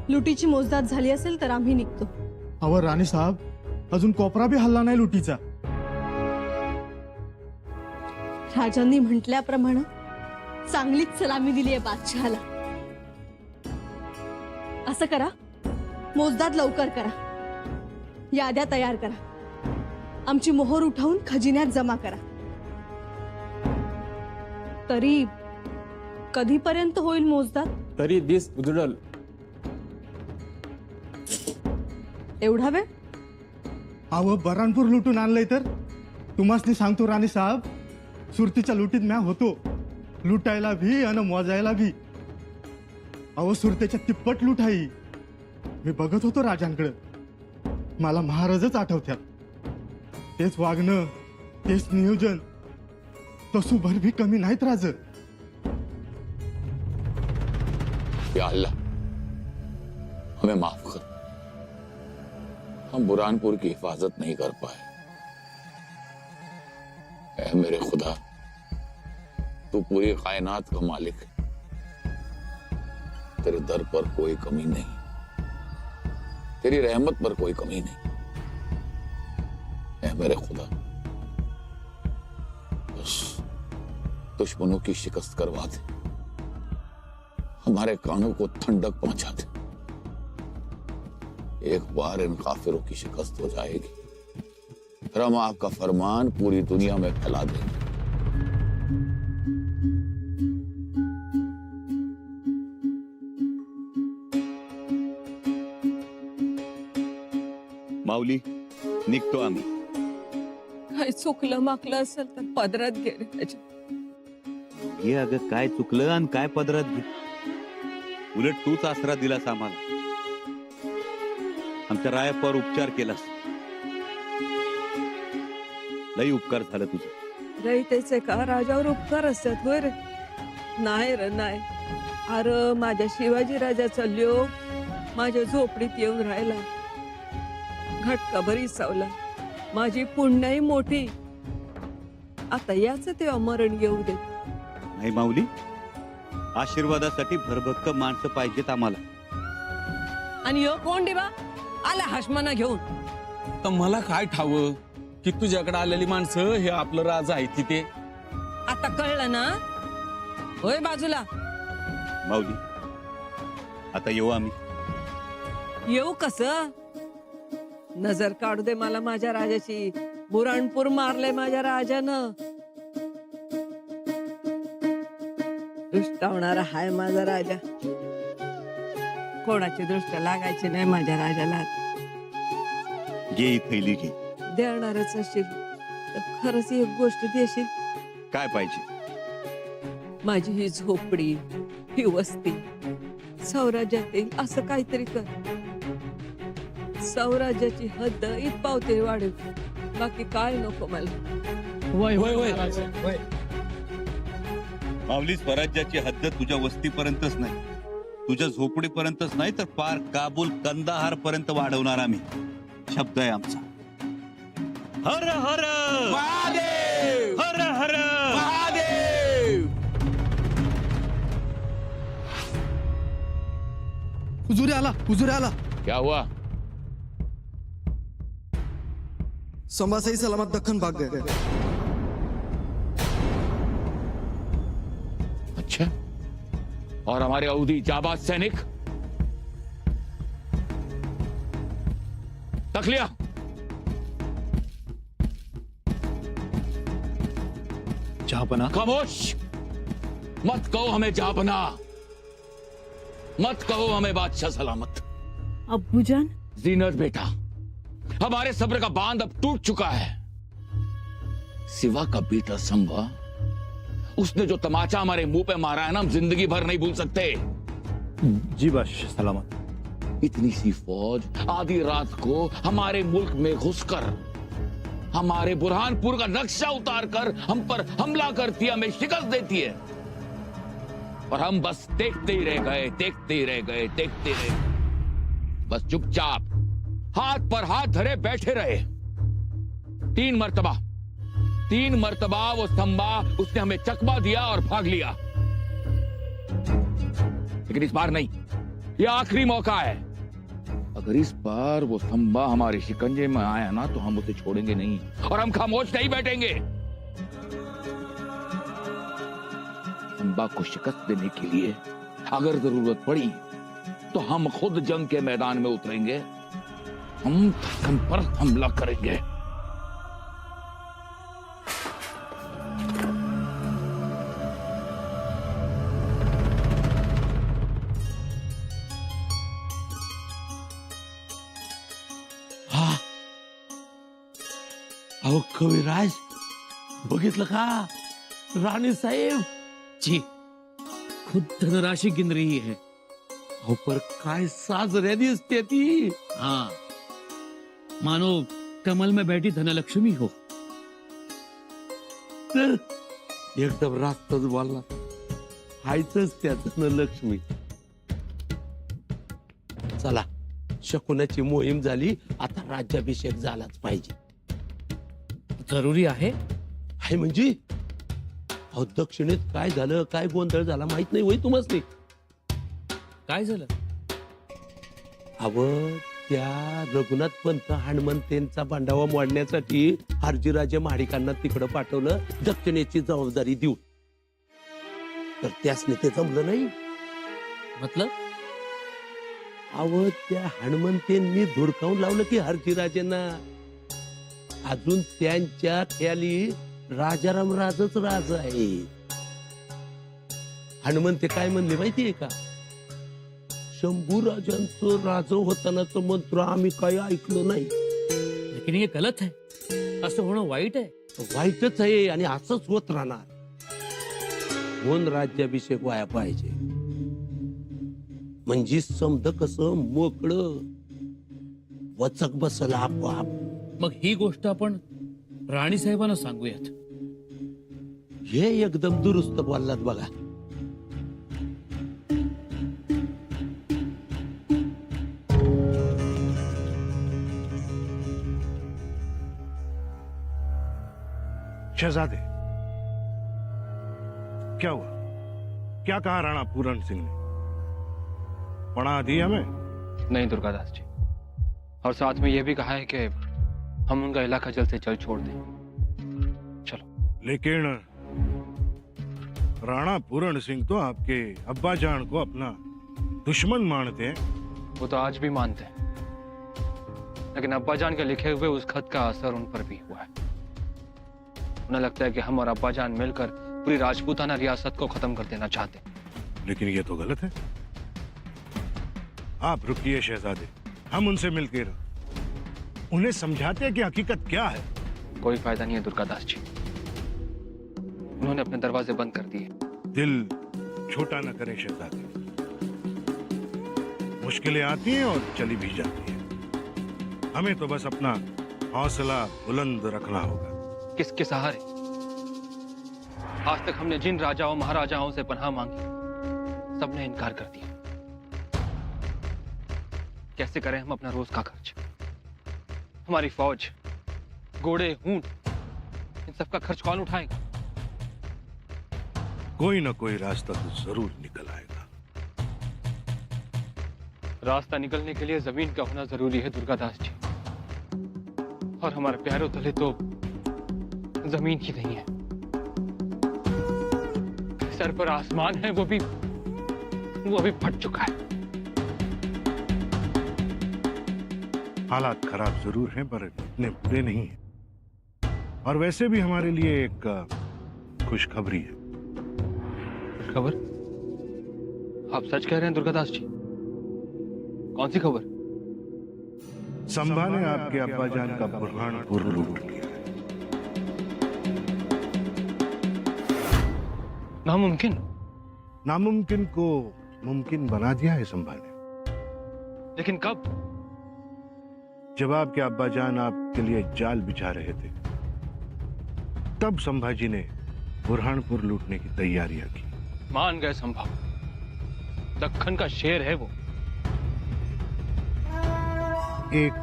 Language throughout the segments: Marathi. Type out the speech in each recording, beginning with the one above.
लुटीची मोजदाद झाली असेल तर आम्ही निघतो. अहो राणी साहेब, अजून कोपरा बी हल्ला नाही लुटीचा. राजांनी म्हटल्याप्रमाणे चांगलीच सलामी दिली आहे बादशहाला. असं करा, मोजदाद लवकर करा, याद्या तयार करा, आमची मोहर उठवून खजिन्यात जमा करा. तरी कधीपर्यंत होईल मोजदाद? तरी दिस उजडल. एवढा वेळ? अहो बरानपूर लुटून आणलंय तर तुम्हासनी सांगतो राणी साहेब, सुरतीच्या लुटीत म्या होतो, लुटायला भी आणि मोजायला भी. अहो सुरतेच्या तिप्पट लूट आहे. मी बघत होतो राजांकडे, मला महाराजच आठवत्यात. तेच वागणं, तेच नियोजन, तसू भर भी कमी नाहीत राज. या अल्लाह, हमें माफ कर, हम बुरहानपुर की हिफाजत नहीं कर पाए. ऐ मेरे खुदा, तू पूरी कायनात का मालिक है, तेरे दर पर कोई कमी नहीं, तेरी रहमत पर कोई कमी नहीं. ऐ मेरे खुदा, बस दुश्मनों की शिकस्त करवा दे, हमारे कानों को ठंडक पहुंचा दे. एक बार इन काफिरों की शिकस्त हो जाएगी, फिर हम आपका फरमान पूरी दुनिया में फैला देंगे. माऊली, निघतो आम्ही. काय चुकलं माकलं असेल तर पदरात घे रे त्याच्या. हे अगं काय चुकलं आणि काय पदरात घे. उलट तूच आसरा दिलास आम्हाला, आमच्या रायापावर उपचार केलास. लई उपकार झालं तुझं. रयतेचे का राजावर उपकार असतात होय रे? नाही रे नाही. अरे माझ्या शिवाजी राजाचा ल्योक माझ्या झोपडीत येऊन राहिला, घटका बरी सावला, माझी पुण्याही मोठी. आता याच तेव्हा मरण येऊ दे. नाही माऊली, आशीर्वादासाठी भरभक्क माणसं पाहिजेत आम्हाला. आणि यो कोण दिवा आला हशमना घेऊन? तर मला काय ठावं की तुझ्याकडे आलेली माणसं हे आपलं राज आहे तिथे. आता कळलं ना? होय बाजूला. माऊली, आता येऊ आम्ही. येऊ कस? नजर काढू दे मला माझ्या राजाची. बुराणपूर मारले माझ्या राजानं. दुष्टावणारा हाय माझा राजा. कोणाची दृष्ट लागायची नाही माझ्या राजाला. घे ही थैली घे. देणारच असेल तर खरंच एक गोष्ट देशील? काय पाहिजे? माझी ही झोपडी, ही वस्ती स्वराज्यात येईल असं काहीतरी कर. स्वराज्याची हद्द इतपावते वाढेल, बाकी काय नको मला. वय वय वय. माऊली, स्वराज्याची हद्द तुझ्या वस्तीपर्यंतच नाही, तुझ्या झोपडीपर्यंतच नाही तर पार काबूल कंदाहार पर्यंत वाढवणार आम्ही. शब्द आहे आमचा. हर हर महादेव, हर हर महादेव. हुजूर आला, हुजूर आला. क्या हुआ? संभा सही सलामत दक्कन भाग गए. अच्छा, और हमारे अवधी जाबाज सैनिक? तखलिया, जहापना. खामोश. मत कहो हमें जापना, मत कहो हमें बादशाह सलामत. अब्बूजान, जीनत बेटा, हमारे सब्र का बांध अब टूट चुका है. सिवा का बेटा संभा, उसने जो तमाचा हमारे मुंह पे मारा है ना, हम जिंदगी भर नहीं भूल सकते. जी बादशाह सलामत. इतनी सी फौज आधी रात को हमारे मुल्क में घुसकर हमारे बुरहानपुर का नक्शा उतारकर हम पर हमला करती है, हमें शिकस्त देती है, और हम बस देखते ही रह गए, देखते ही रह गए, देखते रहे. बस चुपचाप हाथ पर हाथ धरे बैठे रहे. 3 मर्तबा वो संभा, उसने हमें चकमा दिया और भाग लिया. लेकिन इस बार नहीं, ये आखिरी मौका है। अगर इस बार वो संबा हमारे शिकंजे में आया ना तो हम उसे छोड़ेंगे नहीं और हम खामोश नहीं बैठेंगे। संबा को शिकस्त देने के लिए अगर जरूरत पड़ी तो हम खुद जंग के मैदान में उतरेंगे, हम दक्कन पर हमला करेंगे। अहो कविराज, बघितलं का? राणी साहेब जी खुद धनराशि गिन रही है। अहो पर काय साजऱ्या दिसते ती। हाँ, मानो कमल में बैठी धनलक्ष्मी हो। तर एकदम रास्तच बोलला, हायचंच त्या धनलक्ष्मी। चला, शकुनाची मोहीम झाली, आता राज्याभिषेक झालाच पाहिजे। जरुरी आहे? हाय म्हणजे अहो दक्षिणेत काय झालं, काय गोंधळ झाला माहित नाही होय तुम्हाला? काय झालं? अव त्या रघुनाथ पंत हनुमंतेंचा बांधावा मोडण्यासाठी हरजीराजे महाडिकांना तिकडं पाठवलं दक्षिणेची जबाबदारी देऊ, तर त्यासने ते जमलं नाही। मतलब? अव त्या हनुमंतेंनी धुडकावून लावलं की हरजीराजेंना अजून त्यांच्या ख्याली राजाराम राजच राज आहे। हनुमंते काय म्हणले माहितीये का? शंभू राजांचं राज होतानाचं मंत्र आम्ही काही ऐकलं नाही। लेकिन ये गलत है, असं होणं वाईट आहे। वाईटच आहे आणि असंच होत राहणार। म्हणून राज्याभिषेक व्हाया पाहिजे, म्हणजे समद कसं मोकळं वचक बसल आपोआप। मग ही गोष्ट आपण राणी साहेबांना सांगूयात। हे एकदम दुरुस्त बोललात बघा। शहजादे, क्या हुआ? क्या कहा राणा पूरन सिंह ने? पढ़ा दी हमें? नहीं दुर्गादास जी, और साथ में यह भी कहा है कि हम उनका इलाका जल्द से जल्द छोड़ दें। चलो। लेकिन राणा पूरन सिंह तो आपके अब्बा जान को अपना दुश्मन मानते हैं। वो तो आज भी मानते हैं, लेकिन अब्बा जान के लिखे हुए उस खत का असर उन पर भी हुआ है। उन्हें लगता है कि हम और अब्बा जान मिलकर पूरी राजपूताना रियासत को खत्म कर देना चाहते हैं। लेकिन ये तो गलत है। आप रुकिए शहजादे, हम उनसे मिलकर उन्हें समझाते हैं कि हकीकत क्या है। कोई फायदा नहीं है दुर्गादास जी, उन्होंने अपने दरवाजे बंद कर दिए। दिल छोटा न करें शहजादे, मुश्किलें आती हैं और चली भी जाती हैं। हमें तो बस अपना हौसला बुलंद रखना होगा। किसके सहारे? आज तक हमने जिन राजाओं महाराजाओं से पनाह मांगी, सबने इनकार कर दिया। कैसे करें हम अपना रोज का खर्च? हमारी फौज, घोड़े, ऊंट, इन सब का खर्च कौन उठाएगा? कोई ना कोई रास्ता तो जरूर निकल आएगा। रास्ता निकलने के लिए जमीन का होना जरूरी है दुर्गादास जी, और हमारे पैरों तले तो जमीन ही नहीं है। सर पर आसमान है, वो भी फट चुका है। हालात खराब जरूर हैं पर इतने बुरे नहीं हैं। और वैसे भी हमारे लिए एक खुशखबरी है। खबर? आप सच कह रहे हैं दुर्गादास जी? कौन सी खबर? संभा ने आपके अब्बाजान का बुरहानपुर लूट लिया है। नामुमकिन? नामुमकिन को मुमकिन बना दिया है संभा ने। लेकिन कब? जब आपके अब्बाजान आपके लिए जाल बिछा रहे थे, तब संभाजी ने बुरहानपुर लूटने की तैयारियां की। मान गए संभव, दक्खन का शेर है वो। एक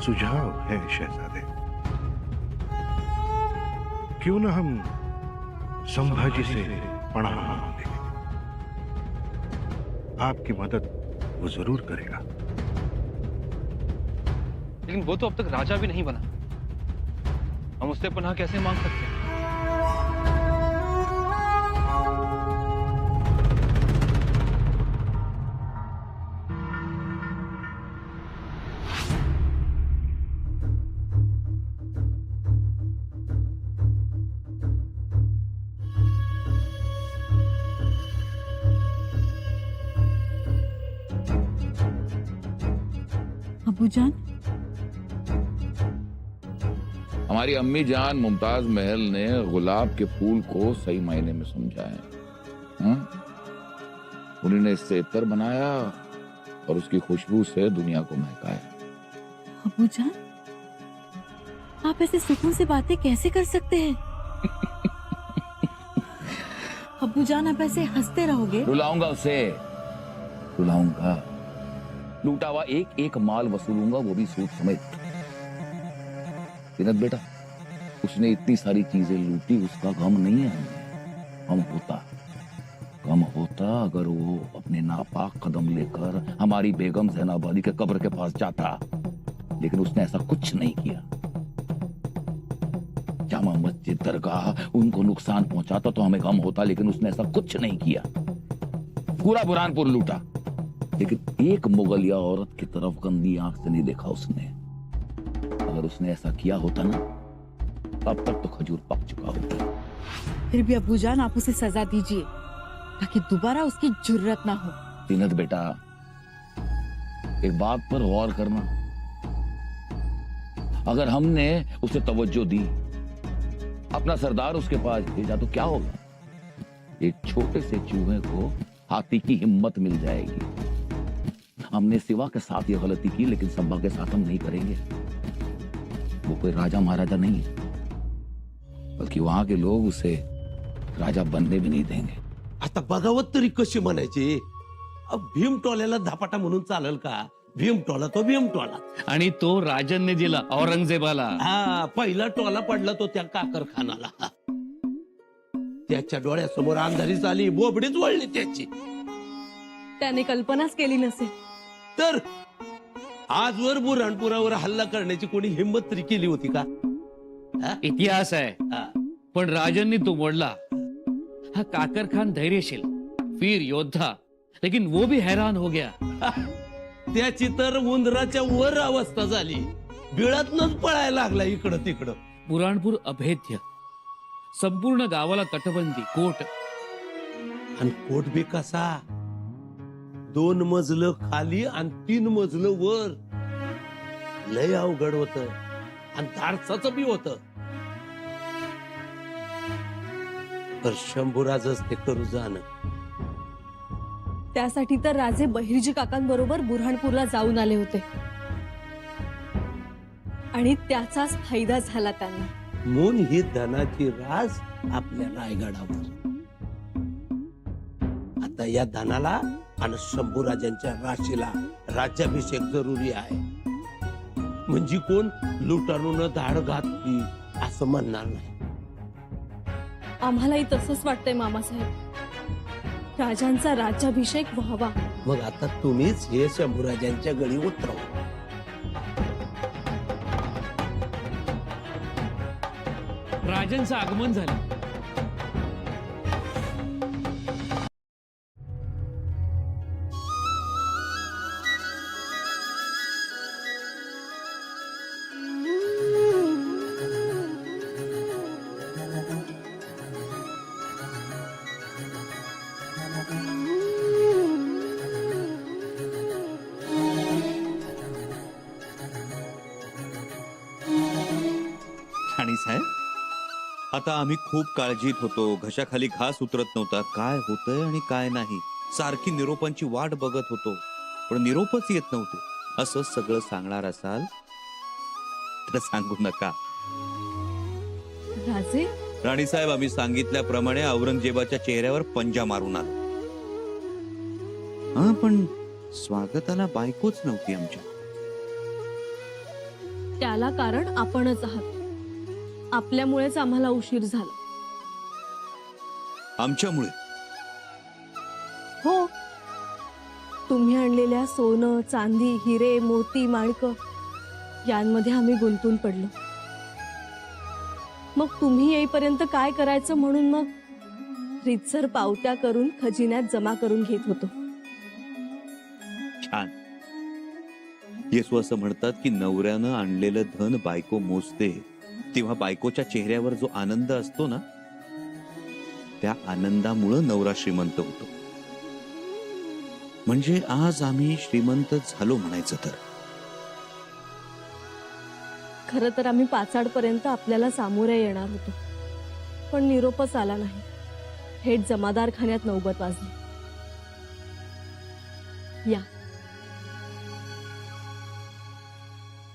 सुझाव है शहजादे, क्यों ना हम संभाजी से पनाह मांग लें। आपकी मदद वो जरूर करेगा। लेकिन वो तो अब तक राजा भी नहीं बना, हम उससे पनाह कैसे मांग सकते हैं? अबूजान, हमारी अम्मी जान मुमताज महल ने गुलाब के फूल को सही मायने में समझा है। उन्हीं ने इससे इत्र बनाया और उसकी खुशबू से दुनिया को महकाया। अबूजान, आप ऐसे सुकून से बातें कैसे कर सकते हैं? अबूजान, आप ऐसे हंसते रहोगे? रुलाऊंगा उसे, रुलाऊंगा। लूटा हुआ एक एक माल वसूलूंगा, वो भी सूद समेत। बेटा, उसने इतनी सारी चीजें लूटी, उसका गम नहीं है हमें। गम होता अगर वो अपने नापाक कदम लेकर हमारी बेगम ज़ैनबादी के कब्र के पास जाता, लेकिन उसने ऐसा कुछ नहीं किया। जामा मस्जिद, दरगाह, उनको नुकसान पहुंचाता तो हमें गम होता, लेकिन उसने ऐसा कुछ नहीं किया। पूरा बुरहानपुर लूटा, लेकिन एक मुगलिया औरत की तरफ गंदी आंख से नहीं देखा उसने। अगर उसने ऐसा किया होता ना, तब तक तो खजूर पक चुका होता। फिर भी अबूजान, आप उसे सजा दीजिए ताकि दोबारा उसकी जुर्रत ना हो। जीनत बेटा, एक बात पर गौर करना, अगर हमने उसे तवज्जो दी, अपना सरदार उसके पास भेजा, तो क्या होगा? एक छोटे से चूहे को हाथी की हिम्मत मिल जाएगी। हमने सिवा के साथ ये गलती की, लेकिन संभा के साथ हम नहीं करेंगे। वो कोई राजा महाराजा नहीं है, बल्कि वहां के लोग उसे राजा बनने भी नहीं देंगे। आता बघावत तरी कशी म्हणायची? भीमटोल्याला धापाटा म्हणून चालेल का? भीमटोला तो भीमटोला, आणि तो राजनने दिला औरंगजेबाला. हा पहिला टोला पडला तो त्या काकरखानाला. त्याच्या डोळ्यासमोर अंधारी झाली, बोबडीच वळली त्याची. त्याने कल्पनाच केली नसेल तर आजवर बुऱ्हाणपुरावर हल्ला करण्याची कोणी हिंमत तरी केली होती का? इतिहास आहे, हा. पण राजनने तो मोडला. हा काकर खान धैर्यशील वीर योद्धा, लेकिन वो भी हैरान हो गया. त्याची तर उंदराच्या वर अवस्था झाली, बिळातनच पळायला लागला इकडं तिकडं. बुराणपूर अभेद्य, संपूर्ण गावाला तटबंदी, कोट. आणि कोट बी कसा? 2 मजलं खाली आणि 3 मजलं वर. लय अवघड होत आणि धाडसाच बी होत. तर शंभूराजच ते करू जाणं. त्यासाठी तर राजे बहिर्जी काकांबरोबर बुऱ्हाणपूरला जाऊन आले होते आणि त्याचाच फायदा झाला त्यांना. म्हणून ही धनाची रास आपल्या रायगडावर. आता या धनाला आणि शंभूराजांच्या राशीला राज्याभिषेक जरुरी आहे. म्हणजे कोण लुटारून धाड घातली असं म्हणणार नाही. आम्हालाही तसंच वाटतंय मामासाहेब. राजांचा राज्याभिषेक व्हावा. मग आता तुम्हीच हे शंभूराजांच्या गळी उतरवा. राजनचं आगमन झालं. ठाणी साहेब, आता आम्ही खूप काळजीत होतो. घशाखाली घास उतरत नव्हता. काय होतंय आणि काय नाही, सारखी निरोपांची वाट बघत होतो, पण निरोपच येत नव्हते. असं सगळं सांगणार असाल तर सांगू नका. राजे, राणी साहेब, आम्ही सांगितल्याप्रमाणे औरंगजेबाच्या चेहऱ्यावर पंजा मारून आलो. हा, पण स्वागताला बायकोच नव्हती आमच्या. त्याला कारण आपणच आहात. आपल्यामुळेच आम्हाला उशीर झाला. आमच्यामुळे? हो, तुम्ही आणलेल्या सोनं चांदी हिरे मोती माणकं यांमध्ये आम्ही गुंतून पडलो. मग तुम्ही येईपर्यंत काय करायचं म्हणून मग रीतसर पावत्या करून खजिन्यात जमा करून घेत होतो. छान. येसू असं म्हणतात की नवऱ्यानं आणलेलं धन बायको मोजते तेव्हा बायकोच्या चेहऱ्यावर जो आनंद असतो ना, त्या आनंदामुळं नवरा श्रीमंत होतो. म्हणजे आज आम्ही श्रीमंत झालो म्हणायचं तर. खरं तर आम्ही पाचाडपर्यंत आपल्याला सामोरे येणार होतो, पण निरोपच आला नाही. थेट जमादार खान्यात नौबत वाजली. या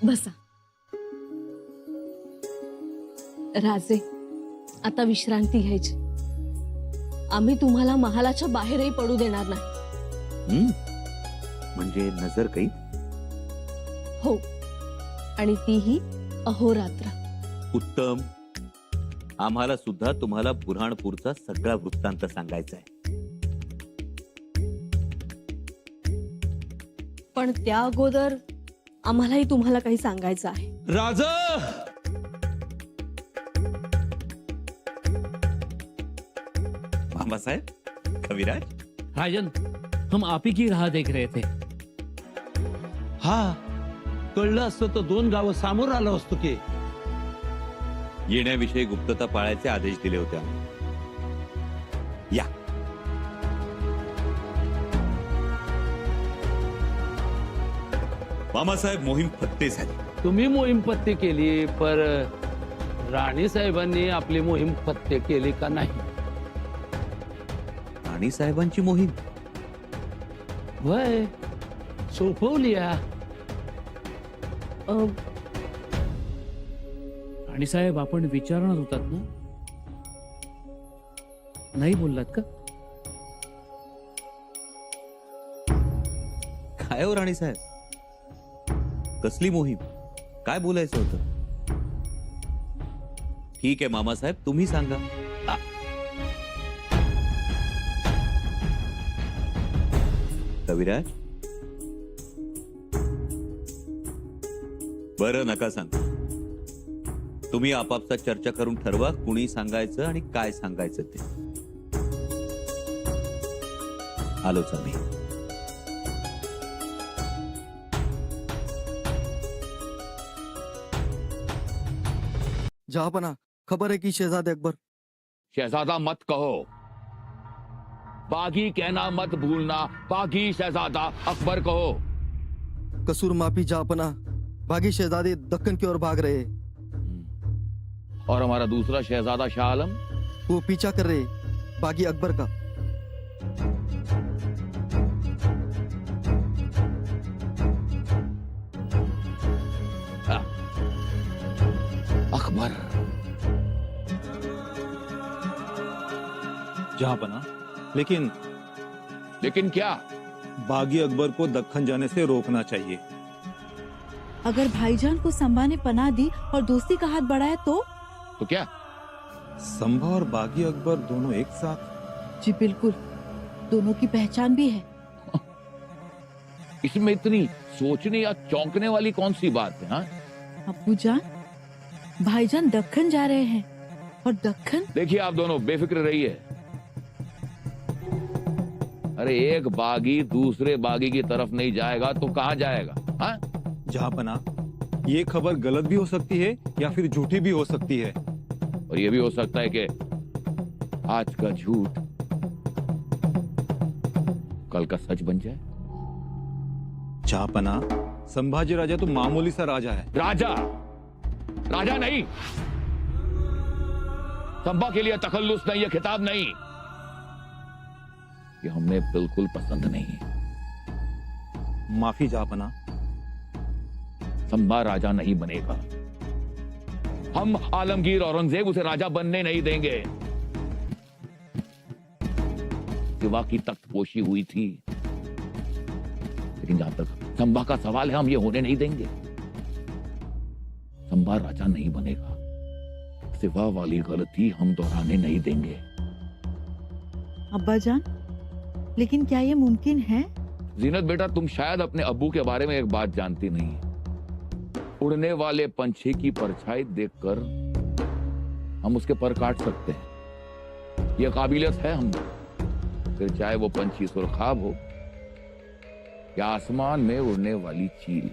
बसा. राजे, आता विश्रांती घ्यायची. आम्ही तुम्हाला महालाच्या बाहेरही पडू देणार नाही. म्हणजे नजर काही. हो, आणि तीही अहोरात्र. उत्तम. आम्हाला सुद्धा तुम्हाला बुऱ्हाणपूरचा सगळा वृत्तांत सांगायचा आहे. पण त्या अगोदर आम्हालाही तुम्हाला काही सांगायचं आहे. राजा, मामासाहेब, कविराज, राजन, हम आप ही की राह देख रहे थे. हा, कळलं असतं तर 2 गावं सामोर आलो असतो की. येण्याविषयी गुप्तता पाळायचे आदेश दिले होते आम्ही. या. मामासाहेब, मोहीम फत्ते झाली. तुम्ही मोहीम पत्ते केली, पर राणी साहेबांनी आपली मोहीम पत्ते केली का नाही? राणी साहेबांची मोहीम वय सोपवली. आणि साहेब, आपण विचारणार होतात ना, नाही बोललात का? काय हो राणी साहेब, कसली मोहीम, काय बोलायचं होतं? ठीक आहे मामासाहेब, तुम्ही सांगा. कविराज, बरं नका सांग. तुम्ही आपापसात चर्चा करून ठरवा कुणी सांगायचं आणि काय सांगायचं ते. आलोच आम्ही. जहापना, खबर है कि शहजादे अकबर. शहजादा मत कहो, बागी कहना मत भूलना. बागी शहजादा अकबर कहो. कसूर माफी जहापना, बागी शहजादे दक्कन की ओर भाग रहे. और हमारा दूसरा शहजादा शाह आलम? वो पीछा कर रहे बागी अकबर का. अकबर. जहांपना, लेकिन क्या? बागी अकबर को दक्खन जाने से रोकना चाहिए. अगर भाईजान को संभा ने पनाह दी और दोस्ती का हाथ बढ़ाया तो क्या? संभा और बागी अकबर दोनों एक साथ? जी बिल्कुल, दोनों की पहचान भी है. इसमें इतनी सोचने या चौंकने वाली कौन सी बात है? हाँ? अब्बू जान, भाईजान दक्खन जा रहे हैं और दक्खन. देखिए आप दोनों बेफिक्र रहिए. अरे एक बागी दूसरे बागी की तरफ नहीं जाएगा तो कहां जाएगा? हाँ? जहांपना, ये खबर गलत भी हो सकती है या फिर झूठी भी हो सकती है. और ये भी हो सकता है कि आज का झूठ कल का सच बन जाए. जहांपना, संभाजी राजा तो मामूली सा राजा है. राजा नहीं. संभा के लिए तखल्लुस नहीं, ये खिताब नहीं. ये हमें बिल्कुल पसंद नहीं. माफी जहांपना. संभा राजा नहीं बनेगा. हम आलमगीर औरंगजेब उसे राजा बनने नहीं देंगे. सिवा की तख्तपोशी हुई थी, लेकिन जहां तक संभा का सवाल है, हम ये होने नहीं देंगे. संभा राजा नहीं बनेगा. सिवा वाली गलती हम दोहराने नहीं देंगे. अब्बा जान, लेकिन क्या ये मुमकिन है? जीनत बेटा, तुम शायद अपने अब्बू के बारे में एक बात जानती नहीं। उड़ने वाले पंछी की परछाई देखकर हम उसके पर काट सकते हैं, यह काबिलियत है हम, फिर चाहे वो पंछी सुरखाब हो या आसमान में उड़ने वाली चील।